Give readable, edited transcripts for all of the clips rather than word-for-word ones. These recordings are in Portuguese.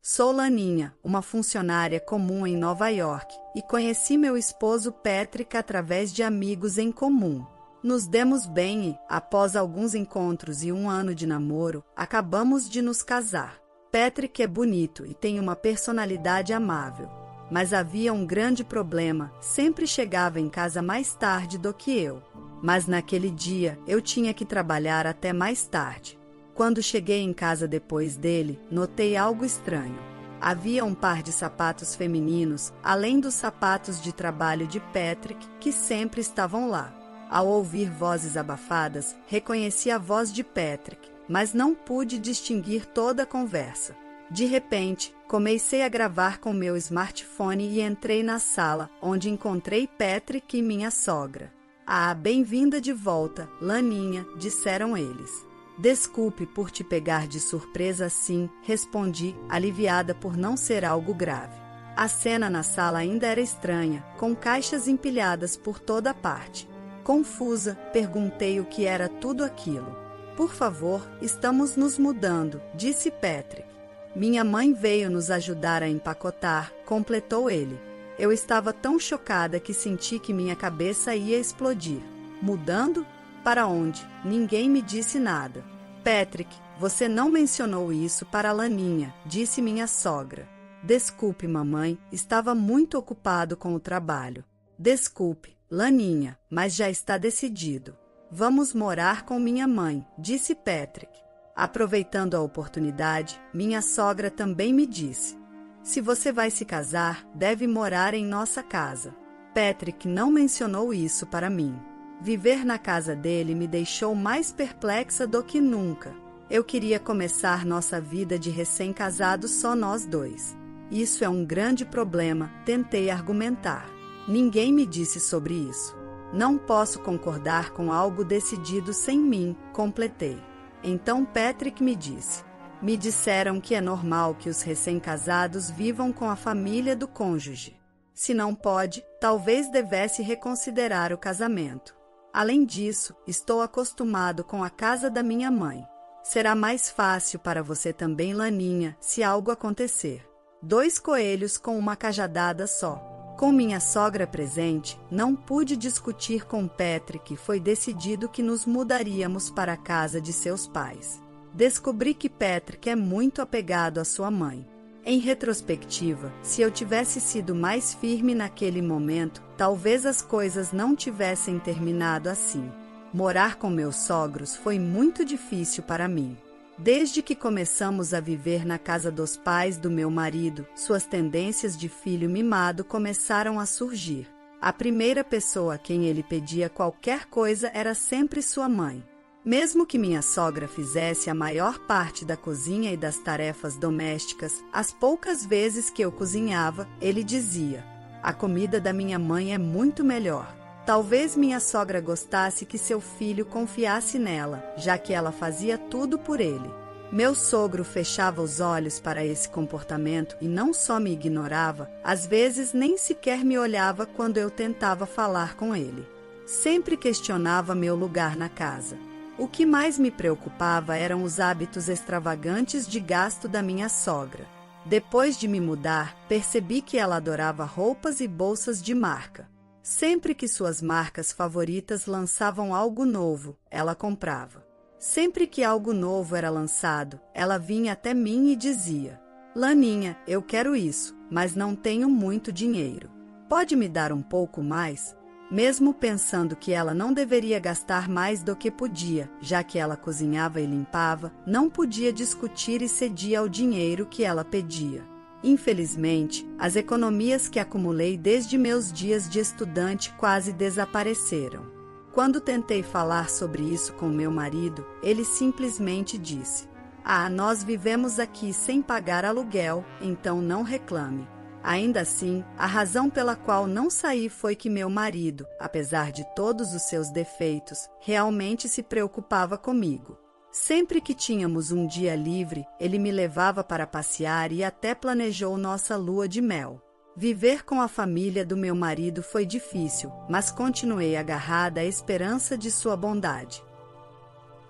Sou Laninha, uma funcionária comum em Nova York, e conheci meu esposo Patrick através de amigos em comum. Nos demos bem e, após alguns encontros e 1 ano de namoro, acabamos de nos casar. Patrick é bonito e tem uma personalidade amável. Mas havia um grande problema, sempre chegava em casa mais tarde do que eu. Mas naquele dia, eu tinha que trabalhar até mais tarde. Quando cheguei em casa depois dele, notei algo estranho. Havia um par de sapatos femininos, além dos sapatos de trabalho de Patrick, que sempre estavam lá. Ao ouvir vozes abafadas, reconheci a voz de Patrick, mas não pude distinguir toda a conversa. De repente, comecei a gravar com meu smartphone e entrei na sala, onde encontrei Patrick e minha sogra. "Ah, bem-vinda de volta, Laninha", disseram eles. "Desculpe por te pegar de surpresa assim", respondi, aliviada por não ser algo grave. A cena na sala ainda era estranha, com caixas empilhadas por toda parte. Confusa, perguntei o que era tudo aquilo. "Por favor, estamos nos mudando", disse Patrick. "Minha mãe veio nos ajudar a empacotar", completou ele. Eu estava tão chocada que senti que minha cabeça ia explodir. "Mudando? Para onde?" Ninguém me disse nada. "Patrick, você não mencionou isso para a Laninha", disse minha sogra. "Desculpe, mamãe, estava muito ocupado com o trabalho." "Desculpe, Laninha, mas já está decidido. Vamos morar com minha mãe", disse Patrick. Aproveitando a oportunidade, minha sogra também me disse: "Se você vai se casar, deve morar em nossa casa." Patrick não mencionou isso para mim. Viver na casa dele me deixou mais perplexa do que nunca. Eu queria começar nossa vida de recém-casados só nós dois. "Isso é um grande problema", tentei argumentar. "Ninguém me disse sobre isso. Não posso concordar com algo decidido sem mim", completei. Então Patrick me disse: "Me disseram que é normal que os recém-casados vivam com a família do cônjuge. Se não pode, talvez devesse reconsiderar o casamento. Além disso, estou acostumado com a casa da minha mãe. Será mais fácil para você também, Laninha, se algo acontecer. 2 coelhos com uma cajadada só." Com minha sogra presente, não pude discutir com Patrick e foi decidido que nos mudaríamos para a casa de seus pais. Descobri que Patrick é muito apegado à sua mãe. Em retrospectiva, se eu tivesse sido mais firme naquele momento, talvez as coisas não tivessem terminado assim. Morar com meus sogros foi muito difícil para mim. Desde que começamos a viver na casa dos pais do meu marido, suas tendências de filho mimado começaram a surgir. A primeira pessoa a quem ele pedia qualquer coisa era sempre sua mãe. Mesmo que minha sogra fizesse a maior parte da cozinha e das tarefas domésticas, as poucas vezes que eu cozinhava, ele dizia: "A comida da minha mãe é muito melhor." Talvez minha sogra gostasse que seu filho confiasse nela, já que ela fazia tudo por ele. Meu sogro fechava os olhos para esse comportamento e não só me ignorava, às vezes nem sequer me olhava quando eu tentava falar com ele. Sempre questionava meu lugar na casa. O que mais me preocupava eram os hábitos extravagantes de gasto da minha sogra. Depois de me mudar, percebi que ela adorava roupas e bolsas de marca. Sempre que suas marcas favoritas lançavam algo novo, ela comprava. Sempre que algo novo era lançado, ela vinha até mim e dizia: "Laninha, eu quero isso, mas não tenho muito dinheiro. Pode me dar um pouco mais?" Mesmo pensando que ela não deveria gastar mais do que podia, já que ela cozinhava e limpava, não podia discutir e cedia ao dinheiro que ela pedia. Infelizmente, as economias que acumulei desde meus dias de estudante quase desapareceram. Quando tentei falar sobre isso com meu marido, ele simplesmente disse: "Ah, nós vivemos aqui sem pagar aluguel, então não reclame." Ainda assim, a razão pela qual não saí foi que meu marido, apesar de todos os seus defeitos, realmente se preocupava comigo. Sempre que tínhamos um dia livre, ele me levava para passear e até planejou nossa lua de mel. Viver com a família do meu marido foi difícil, mas continuei agarrada à esperança de sua bondade.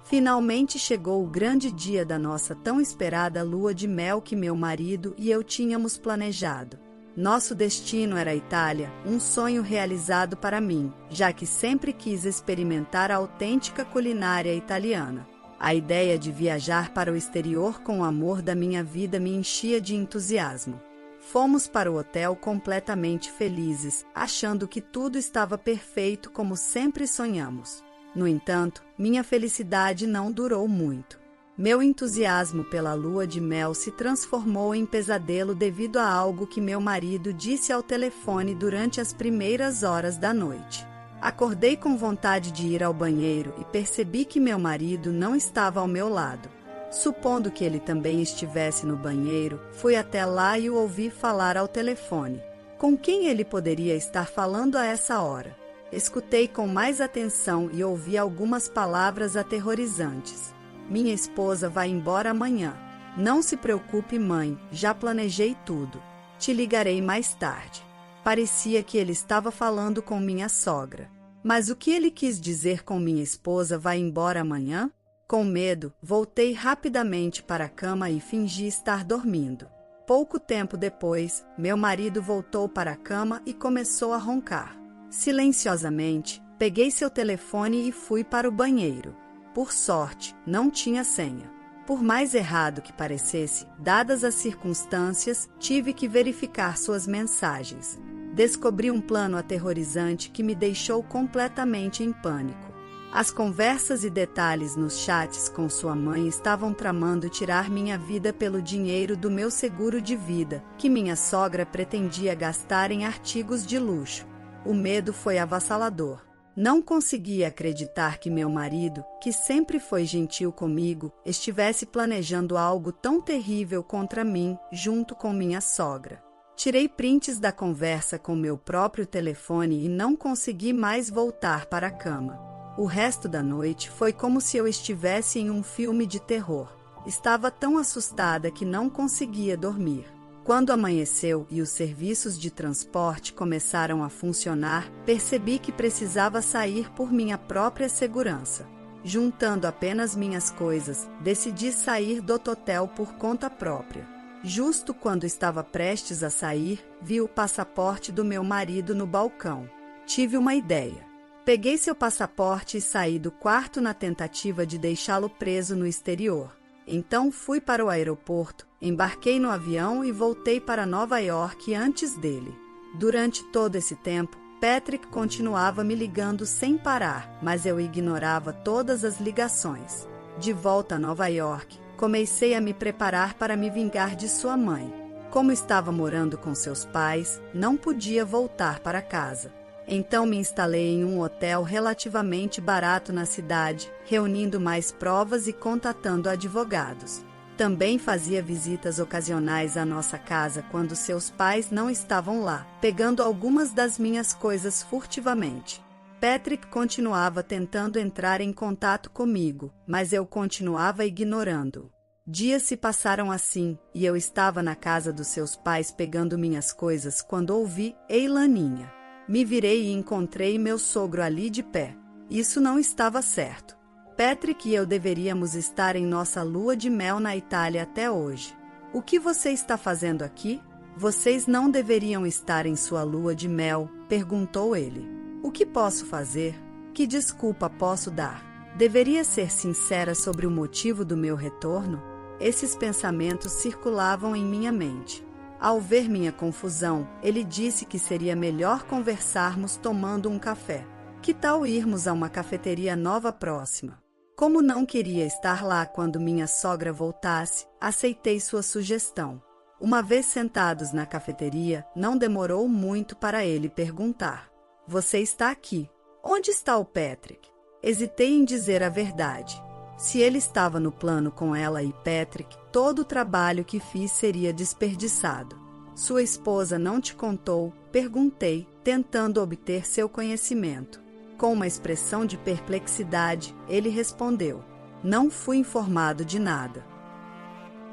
Finalmente chegou o grande dia da nossa tão esperada lua de mel que meu marido e eu tínhamos planejado. Nosso destino era a Itália, um sonho realizado para mim, já que sempre quis experimentar a autêntica culinária italiana. A ideia de viajar para o exterior com o amor da minha vida me enchia de entusiasmo. Fomos para o hotel completamente felizes, achando que tudo estava perfeito como sempre sonhamos. No entanto, minha felicidade não durou muito. Meu entusiasmo pela lua de mel se transformou em pesadelo devido a algo que meu marido disse ao telefone durante as primeiras horas da noite. Acordei com vontade de ir ao banheiro e percebi que meu marido não estava ao meu lado. Supondo que ele também estivesse no banheiro, fui até lá e o ouvi falar ao telefone. Com quem ele poderia estar falando a essa hora? Escutei com mais atenção e ouvi algumas palavras aterrorizantes. Minha esposa vai embora amanhã. Não se preocupe, mãe, já planejei tudo. Te ligarei mais tarde. Parecia que ele estava falando com minha sogra. Mas o que ele quis dizer com minha esposa vai embora amanhã? Com medo, voltei rapidamente para a cama e fingi estar dormindo. Pouco tempo depois, meu marido voltou para a cama e começou a roncar. Silenciosamente, peguei seu telefone e fui para o banheiro. Por sorte, não tinha senha. Por mais errado que parecesse, dadas as circunstâncias, tive que verificar suas mensagens. Descobri um plano aterrorizante que me deixou completamente em pânico. As conversas e detalhes nos chats com sua mãe estavam tramando tirar minha vida pelo dinheiro do meu seguro de vida, que minha sogra pretendia gastar em artigos de luxo. O medo foi avassalador. Não conseguia acreditar que meu marido, que sempre foi gentil comigo, estivesse planejando algo tão terrível contra mim, junto com minha sogra. Tirei prints da conversa com meu próprio telefone e não consegui mais voltar para a cama. O resto da noite foi como se eu estivesse em um filme de terror. Estava tão assustada que não conseguia dormir. Quando amanheceu e os serviços de transporte começaram a funcionar, percebi que precisava sair por minha própria segurança. Juntando apenas minhas coisas, decidi sair do hotel por conta própria. Justo quando estava prestes a sair, vi o passaporte do meu marido no balcão. Tive uma ideia. Peguei seu passaporte e saí do quarto na tentativa de deixá-lo preso no exterior. Então fui para o aeroporto, embarquei no avião e voltei para Nova York antes dele. Durante todo esse tempo, Patrick continuava me ligando sem parar, mas eu ignorava todas as ligações. De volta a Nova York, comecei a me preparar para me vingar de sua mãe. Como estava morando com seus pais, não podia voltar para casa. Então me instalei em um hotel relativamente barato na cidade, reunindo mais provas e contatando advogados. Também fazia visitas ocasionais à nossa casa quando seus pais não estavam lá, pegando algumas das minhas coisas furtivamente. Patrick continuava tentando entrar em contato comigo, mas eu continuava ignorando-o. Dias se passaram assim, e eu estava na casa dos seus pais pegando minhas coisas quando ouvi "Ei, Laninha". Me virei e encontrei meu sogro ali de pé. Isso não estava certo. Patrick e eu deveríamos estar em nossa lua de mel na Itália até hoje. O que você está fazendo aqui? Vocês não deveriam estar em sua lua de mel, perguntou ele. O que posso fazer? Que desculpa posso dar? Deveria ser sincera sobre o motivo do meu retorno? Esses pensamentos circulavam em minha mente. Ao ver minha confusão, ele disse que seria melhor conversarmos tomando um café. Que tal irmos a uma cafeteria nova próxima? Como não queria estar lá quando minha sogra voltasse, aceitei sua sugestão. Uma vez sentados na cafeteria, não demorou muito para ele perguntar: "Você está aqui. Onde está o Patrick?" Hesitei em dizer a verdade. Se ele estava no plano com ela e Patrick, todo o trabalho que fiz seria desperdiçado. Sua esposa não te contou? Perguntei, tentando obter seu conhecimento. Com uma expressão de perplexidade, ele respondeu: "Não fui informado de nada."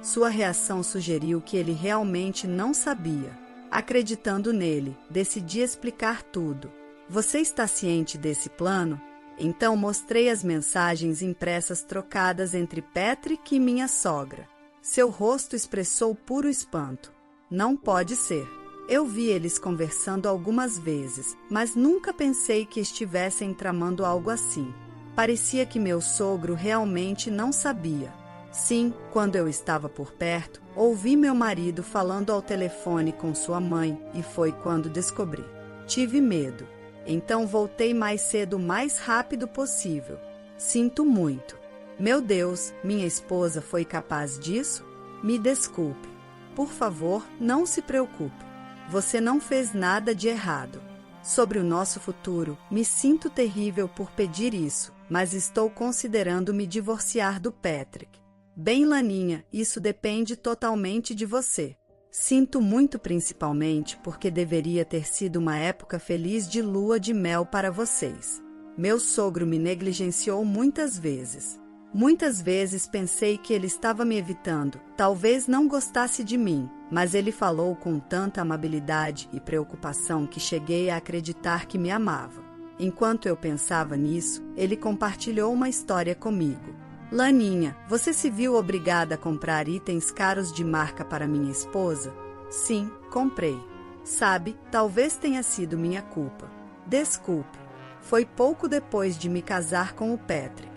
Sua reação sugeriu que ele realmente não sabia. Acreditando nele, decidi explicar tudo. "Você está ciente desse plano?" Então mostrei as mensagens impressas trocadas entre Patrick e minha sogra. Seu rosto expressou puro espanto. Não pode ser. Eu vi eles conversando algumas vezes, mas nunca pensei que estivessem tramando algo assim. Parecia que meu sogro realmente não sabia. Sim, quando eu estava por perto, ouvi meu marido falando ao telefone com sua mãe e foi quando descobri. Tive medo. Então voltei mais cedo o mais rápido possível. Sinto muito. Meu Deus, minha esposa foi capaz disso? Me desculpe. Por favor, não se preocupe. Você não fez nada de errado. Sobre o nosso futuro, me sinto terrível por pedir isso, mas estou considerando me divorciar do Patrick. Bem, Laninha, isso depende totalmente de você. Sinto muito principalmente porque deveria ter sido uma época feliz de lua de mel para vocês. Meu sogro me negligenciou muitas vezes. Muitas vezes pensei que ele estava me evitando, talvez não gostasse de mim, mas ele falou com tanta amabilidade e preocupação que cheguei a acreditar que me amava. Enquanto eu pensava nisso, ele compartilhou uma história comigo. Laninha, você se viu obrigada a comprar itens caros de marca para minha esposa? Sim, comprei. Sabe, talvez tenha sido minha culpa. Desculpe. Foi pouco depois de me casar com o Patrick.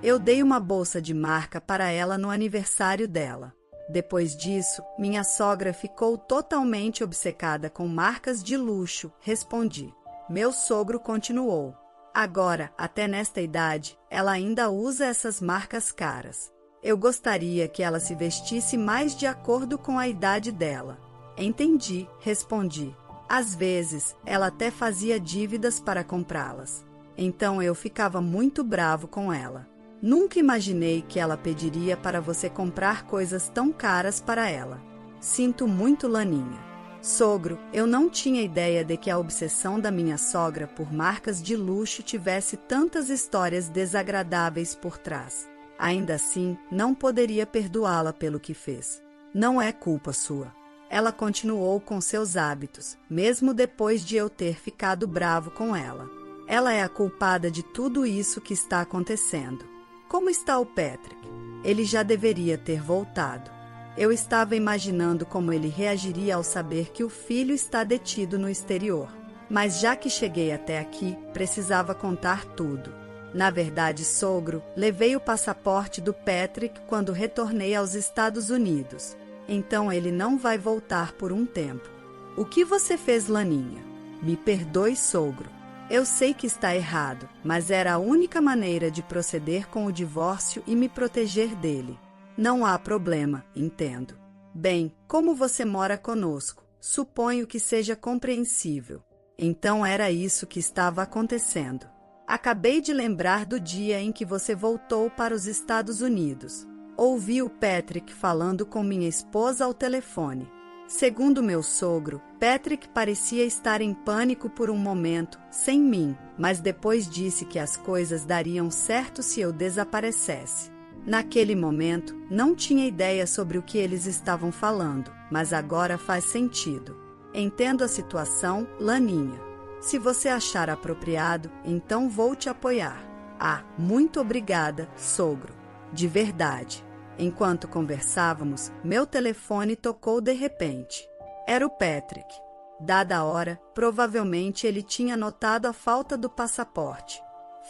Eu dei uma bolsa de marca para ela no aniversário dela. Depois disso, minha sogra ficou totalmente obcecada com marcas de luxo, respondi. Meu sogro continuou. Agora, até nesta idade, ela ainda usa essas marcas caras. Eu gostaria que ela se vestisse mais de acordo com a idade dela. Entendi, respondi. Às vezes, ela até fazia dívidas para comprá-las. Então eu ficava muito bravo com ela. Nunca imaginei que ela pediria para você comprar coisas tão caras para ela. Sinto muito, Laninha. Sogro, eu não tinha ideia de que a obsessão da minha sogra por marcas de luxo tivesse tantas histórias desagradáveis por trás. Ainda assim, não poderia perdoá-la pelo que fez. Não é culpa sua. Ela continuou com seus hábitos, mesmo depois de eu ter ficado bravo com ela. Ela é a culpada de tudo isso que está acontecendo. Como está o Patrick? Ele já deveria ter voltado. Eu estava imaginando como ele reagiria ao saber que o filho está detido no exterior. Mas já que cheguei até aqui, precisava contar tudo. Na verdade, sogro, levei o passaporte do Patrick quando retornei aos Estados Unidos. Então ele não vai voltar por um tempo. O que você fez, Laninha? Me perdoe, sogro. Eu sei que está errado, mas era a única maneira de proceder com o divórcio e me proteger dele. Não há problema, entendo. Bem, como você mora conosco, suponho que seja compreensível. Então era isso que estava acontecendo. Acabei de lembrar do dia em que você voltou para os Estados Unidos. Ouvi o Patrick falando com minha esposa ao telefone. Segundo meu sogro, Patrick parecia estar em pânico por um momento, sem mim, mas depois disse que as coisas dariam certo se eu desaparecesse. Naquele momento, não tinha ideia sobre o que eles estavam falando, mas agora faz sentido. Entendo a situação, Laninha. Se você achar apropriado, então vou te apoiar. Ah, muito obrigada, sogro. De verdade. Enquanto conversávamos, meu telefone tocou de repente. Era o Patrick. Dada a hora, provavelmente ele tinha notado a falta do passaporte.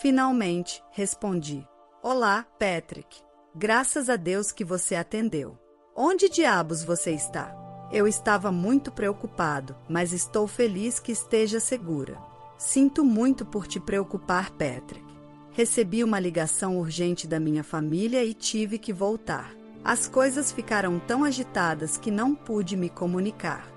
Finalmente, respondi. Olá, Patrick. Graças a Deus que você atendeu. Onde diabos você está? Eu estava muito preocupado, mas estou feliz que esteja segura. Sinto muito por te preocupar, Patrick. Recebi uma ligação urgente da minha família e tive que voltar. As coisas ficaram tão agitadas que não pude me comunicar.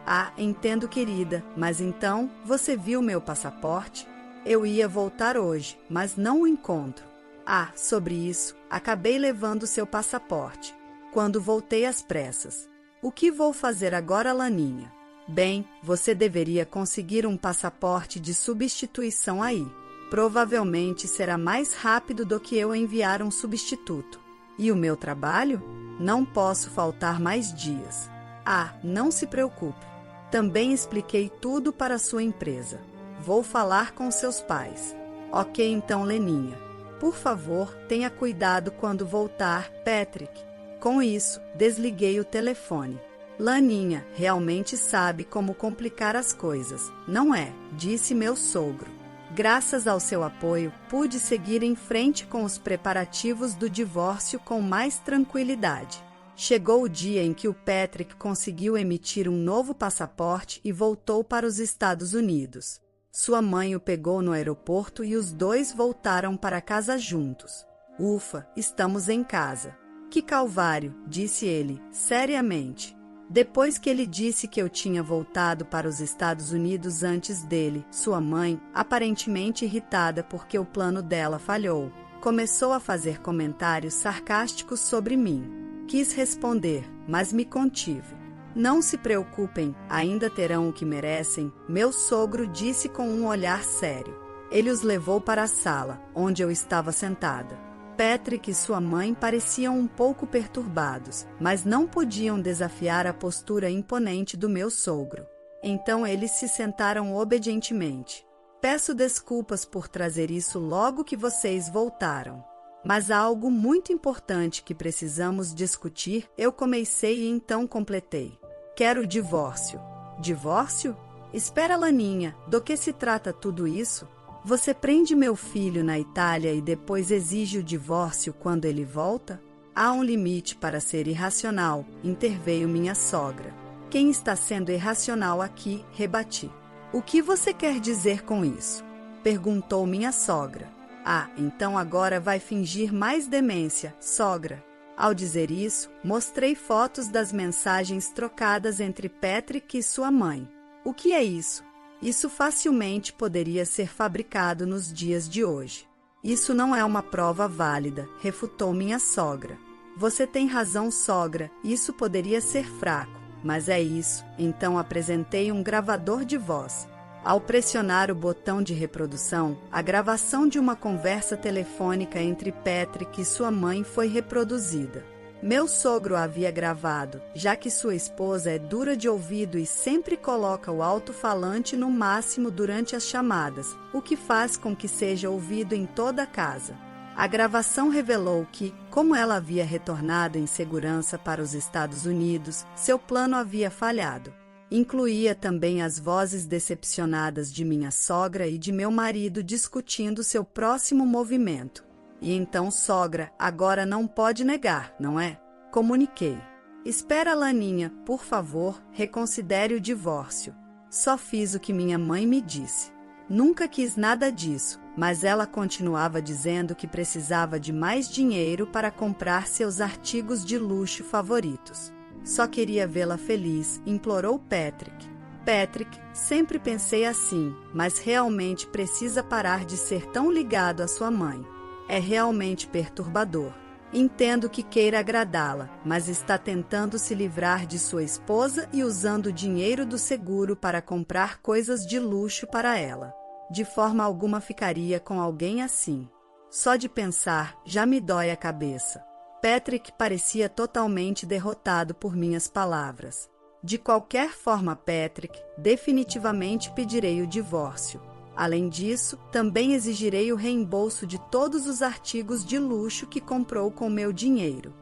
Ah, entendo, querida, mas então você viu meu passaporte? Eu ia voltar hoje, mas não o encontro. Ah, sobre isso, acabei levando seu passaporte, quando voltei às pressas. O que vou fazer agora, Laninha? Bem, você deveria conseguir um passaporte de substituição aí. Provavelmente será mais rápido do que eu enviar um substituto. E o meu trabalho? Não posso faltar mais dias. Ah, não se preocupe. Também expliquei tudo para sua empresa. Vou falar com seus pais. Ok, então, Leninha. Por favor, tenha cuidado quando voltar, Patrick. Com isso, desliguei o telefone. Laninha realmente sabe como complicar as coisas, não é? Disse meu sogro. Graças ao seu apoio, pude seguir em frente com os preparativos do divórcio com mais tranquilidade. Chegou o dia em que o Patrick conseguiu emitir um novo passaporte e voltou para os Estados Unidos. Sua mãe o pegou no aeroporto e os dois voltaram para casa juntos. Ufa, estamos em casa. Que calvário, disse ele, seriamente. Depois que ele disse que eu tinha voltado para os Estados Unidos antes dele, sua mãe, aparentemente irritada porque o plano dela falhou, começou a fazer comentários sarcásticos sobre mim. Quis responder, mas me contive. Não se preocupem, ainda terão o que merecem, meu sogro disse com um olhar sério. Ele os levou para a sala, onde eu estava sentada. Patrick e sua mãe pareciam um pouco perturbados, mas não podiam desafiar a postura imponente do meu sogro. Então eles se sentaram obedientemente. Peço desculpas por trazer isso logo que vocês voltaram. Mas há algo muito importante que precisamos discutir, eu comecei e então completei. Quero divórcio. Divórcio? Espera, Laninha, do que se trata tudo isso? Você prende meu filho na Itália e depois exige o divórcio quando ele volta? Há um limite para ser irracional, interveio minha sogra. Quem está sendo irracional aqui, rebati. O que você quer dizer com isso? Perguntou minha sogra. Ah, então agora vai fingir mais demência, sogra. Ao dizer isso, mostrei fotos das mensagens trocadas entre Patrick e sua mãe. O que é isso? Isso facilmente poderia ser fabricado nos dias de hoje. Isso não é uma prova válida, refutou minha sogra. Você tem razão, sogra, isso poderia ser fraco, mas é isso. Então apresentei um gravador de voz. Ao pressionar o botão de reprodução, a gravação de uma conversa telefônica entre Patrick e sua mãe foi reproduzida. Meu sogro a havia gravado, já que sua esposa é dura de ouvido e sempre coloca o alto-falante no máximo durante as chamadas, o que faz com que seja ouvido em toda a casa. A gravação revelou que, como ela havia retornado em segurança para os Estados Unidos, seu plano havia falhado. Incluía também as vozes decepcionadas de minha sogra e de meu marido discutindo seu próximo movimento. E então, sogra, agora não pode negar, não é? Comuniquei. Espera, Laninha, por favor, reconsidere o divórcio. Só fiz o que minha mãe me disse. Nunca quis nada disso, mas ela continuava dizendo que precisava de mais dinheiro para comprar seus artigos de luxo favoritos. Só queria vê-la feliz, implorou Patrick. Patrick, sempre pensei assim, mas realmente precisa parar de ser tão ligado à sua mãe. É realmente perturbador. Entendo que queira agradá-la, mas está tentando se livrar de sua esposa e usando o dinheiro do seguro para comprar coisas de luxo para ela. De forma alguma ficaria com alguém assim. Só de pensar, já me dói a cabeça. Patrick parecia totalmente derrotado por minhas palavras. De qualquer forma, Patrick, definitivamente pedirei o divórcio. Além disso, também exigirei o reembolso de todos os artigos de luxo que comprou com meu dinheiro.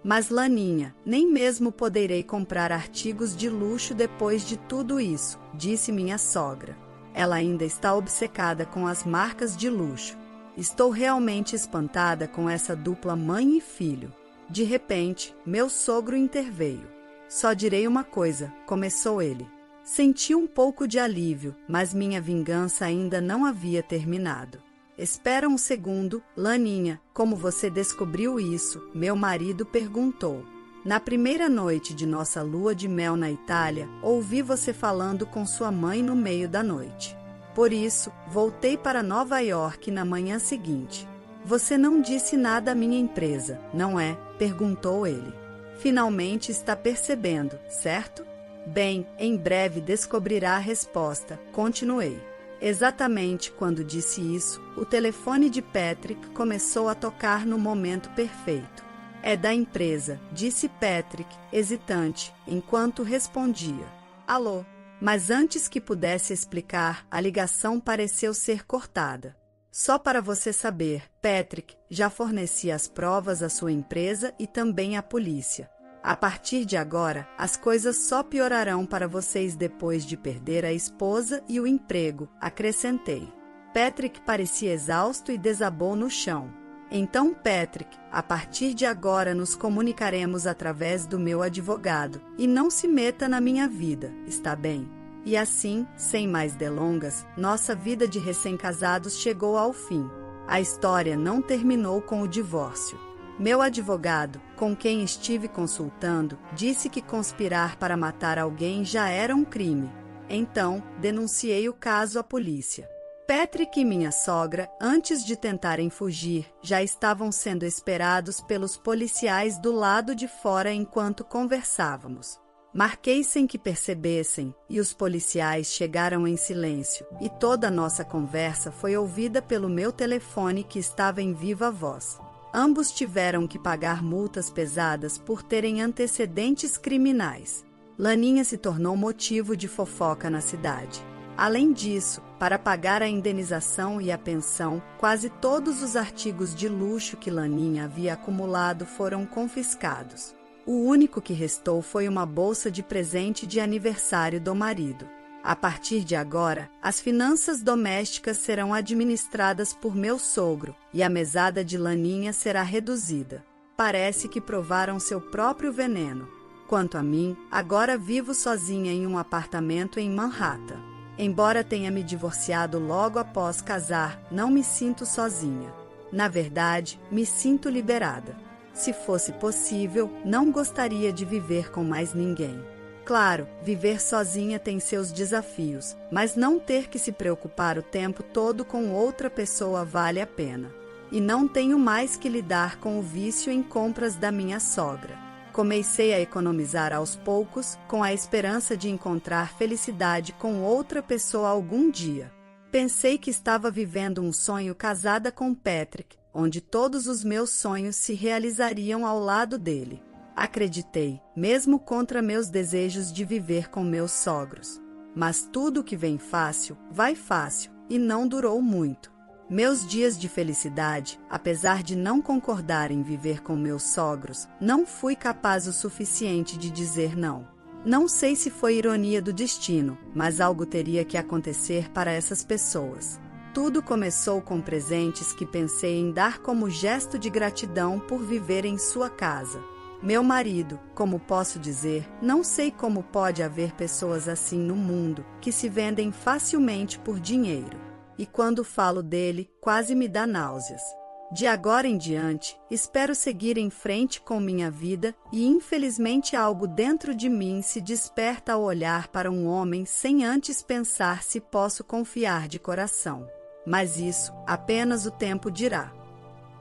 Mas, Laninha, nem mesmo poderei comprar artigos de luxo depois de tudo isso, disse minha sogra. Ela ainda está obcecada com as marcas de luxo. Estou realmente espantada com essa dupla mãe e filho. De repente, meu sogro interveio. Só direi uma coisa, começou ele. Senti um pouco de alívio, mas minha vingança ainda não havia terminado. Espera um segundo, Laninha, como você descobriu isso? Meu marido perguntou. Na primeira noite de nossa lua de mel na Itália, ouvi você falando com sua mãe no meio da noite. Por isso, voltei para Nova York na manhã seguinte. Você não disse nada à minha empresa, não é? Perguntou ele. Finalmente está percebendo, certo? Bem, em breve descobrirá a resposta, continuei. Exatamente quando disse isso, o telefone de Patrick começou a tocar no momento perfeito. É da empresa, disse Patrick, hesitante, enquanto respondia. Alô? Mas antes que pudesse explicar, a ligação pareceu ser cortada. Só para você saber, Patrick já fornecia as provas à sua empresa e também à polícia. A partir de agora, as coisas só piorarão para vocês depois de perder a esposa e o emprego, acrescentei. Patrick parecia exausto e desabou no chão. Então, Patrick, a partir de agora nos comunicaremos através do meu advogado, e não se meta na minha vida, está bem? E assim, sem mais delongas, nossa vida de recém-casados chegou ao fim. A história não terminou com o divórcio. Meu advogado, com quem estive consultando, disse que conspirar para matar alguém já era um crime. Então, denunciei o caso à polícia. Patrick e minha sogra, antes de tentarem fugir, já estavam sendo esperados pelos policiais do lado de fora enquanto conversávamos. Marquei sem que percebessem, e os policiais chegaram em silêncio, e toda a nossa conversa foi ouvida pelo meu telefone que estava em viva voz. Ambos tiveram que pagar multas pesadas por terem antecedentes criminais. Laninha se tornou motivo de fofoca na cidade. Além disso, para pagar a indenização e a pensão, quase todos os artigos de luxo que Laninha havia acumulado foram confiscados. O único que restou foi uma bolsa de presente de aniversário do marido. A partir de agora, as finanças domésticas serão administradas por meu sogro e a mesada de Laninha será reduzida. Parece que provaram seu próprio veneno. Quanto a mim, agora vivo sozinha em um apartamento em Manhattan. Embora tenha me divorciado logo após casar, não me sinto sozinha. Na verdade, me sinto liberada. Se fosse possível, não gostaria de viver com mais ninguém. Claro, viver sozinha tem seus desafios, mas não ter que se preocupar o tempo todo com outra pessoa vale a pena. E não tenho mais que lidar com o vício em compras da minha sogra. Comecei a economizar aos poucos, com a esperança de encontrar felicidade com outra pessoa algum dia. Pensei que estava vivendo um sonho casada com Patrick, onde todos os meus sonhos se realizariam ao lado dele. Acreditei, mesmo contra meus desejos de viver com meus sogros. Mas tudo que vem fácil, vai fácil, e não durou muito. Meus dias de felicidade, apesar de não concordar em viver com meus sogros, não fui capaz o suficiente de dizer não. Não sei se foi ironia do destino, mas algo teria que acontecer para essas pessoas. Tudo começou com presentes que pensei em dar como gesto de gratidão por viver em sua casa. Meu marido, como posso dizer, não sei como pode haver pessoas assim no mundo, que se vendem facilmente por dinheiro. E quando falo dele, quase me dá náuseas. De agora em diante, espero seguir em frente com minha vida e infelizmente algo dentro de mim se desperta ao olhar para um homem sem antes pensar se posso confiar de coração. Mas isso, apenas o tempo dirá.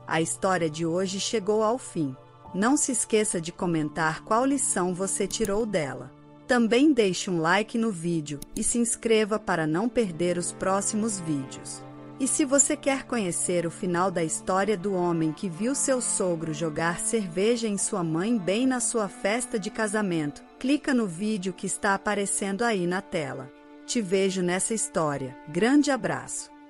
A história de hoje chegou ao fim. Não se esqueça de comentar qual lição você tirou dela. Também deixe um like no vídeo e se inscreva para não perder os próximos vídeos. E se você quer conhecer o final da história do homem que viu seu sogro jogar cerveja em sua mãe bem na sua festa de casamento, clica no vídeo que está aparecendo aí na tela. Te vejo nessa história. Grande abraço!